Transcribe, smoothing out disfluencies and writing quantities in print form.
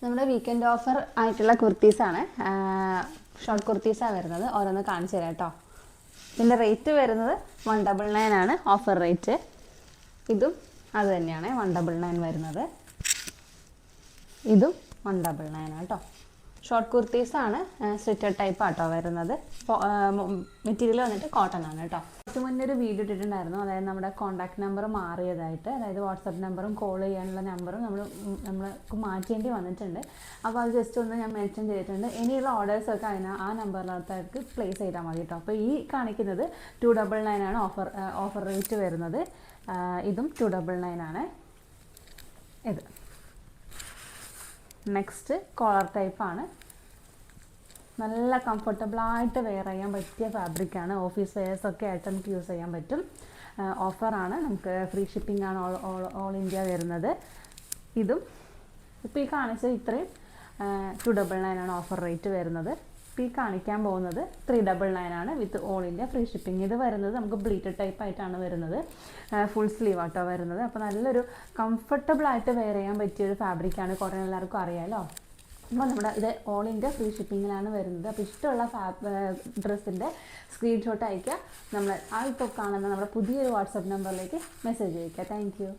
നമ്മുടെ weekend offer ആയിട്ടുള്ള കുർത്തീസാണ്. Short കുർത്തീസാണ് വരുന്നത്. ഓരോന്ന് കാണിച്ചു തരാം കേട്ടോ. ഇതിൻ്റെ റേറ്റ് വരുന്നത് 199 ആണ് ഓഫർ റേറ്റ്. ഇതും അത് തന്നെയാണ് 199 വരുന്നത്. ഇതും 199 കേട്ടോ. ഷോർട്ട് കുർത്തീസാണ്, സ്ലിറ്റഡ് ടൈപ്പ് ആട്ടോ വരുന്നത്. മെറ്റീരിയൽ വന്നിട്ട് കോട്ടൺ ആണ് കേട്ടോ. കുറച്ച് മുന്നേ ഒരു വീഡിയോ ഇട്ടിട്ടുണ്ടായിരുന്നു, അതായത് നമ്മുടെ കോൺടാക്ട് നമ്പർ മാറിയതായിട്ട്, അതായത് വാട്സപ്പ് നമ്പറും കോൾ ചെയ്യാനുള്ള നമ്പറും നമ്മൾക്ക് മാറ്റേണ്ടി വന്നിട്ടുണ്ട്. അപ്പോൾ അത് ജസ്റ്റ് ഒന്ന് ഞാൻ മെൻഷൻ ചെയ്തിട്ടുണ്ട്. ഇനിയുള്ള ഓർഡേഴ്സൊക്കെ ആ നമ്പറിനകത്തേക്ക് പ്ലേസ് ചെയ്താൽ മതി കേട്ടോ. അപ്പോൾ ഈ കാണിക്കുന്നത് 299 ആണ് ഓഫർ റേറ്റ് വരുന്നത്. ഇതും 299 ആണ്. ഇത് നെക്സ്റ്റ് കോളർ ടൈപ്പാണ്. നല്ല കംഫർട്ടബിളായിട്ട് വെയർ ചെയ്യാൻ പറ്റിയ ഫാബ്രിക്കാണ്. ഓഫീസ് വെയേഴ്സൊക്കെ ആയിട്ട് നമുക്ക് യൂസ് ചെയ്യാൻ പറ്റും. ഓഫറാണ്, നമുക്ക് ഫ്രീ ഷിപ്പിംഗ് ആണ് ഓൾ ഇന്ത്യ വരുന്നത്. ഇതും ഇപ്പോൾ ഈ കാണിച്ചത് ഇത്രയും 299 ആണ് ഓഫർ റേറ്റ് വരുന്നത്. ഇപ്പോൾ ഈ കാണിക്കാൻ പോകുന്നത് 399 ആണ് with all India free shipping. ഇത് വരുന്നത് നമുക്ക് ബ്ലീറ്റഡ് ടൈപ്പ് ആയിട്ടാണ് വരുന്നത്. ഫുൾ സ്ലീവ് ആട്ടോ വരുന്നത്. അപ്പോൾ നല്ലൊരു കംഫർട്ടബിളായിട്ട് വെയർ ചെയ്യാൻ പറ്റിയൊരു ഫാബ്രിക്കാണ്. കോട്ടൺ എല്ലാവർക്കും അറിയാമല്ലോ. അപ്പോൾ നമ്മുടെ ഇത് ഓൾ ഇന്ത്യ ഫ്രീ ഷിപ്പിങ്ങിലാണ് വരുന്നത്. അപ്പോൾ ഇഷ്ടമുള്ള ഡ്രസ്സിൻ്റെ സ്ക്രീൻഷോട്ട് അയയ്ക്കുക. നമ്മൾ ഇപ്പോൾ കാണുന്ന നമ്മുടെ പുതിയൊരു വാട്സപ്പ് നമ്പറിലേക്ക് മെസ്സേജ് അയയ്ക്കുക. Thank you.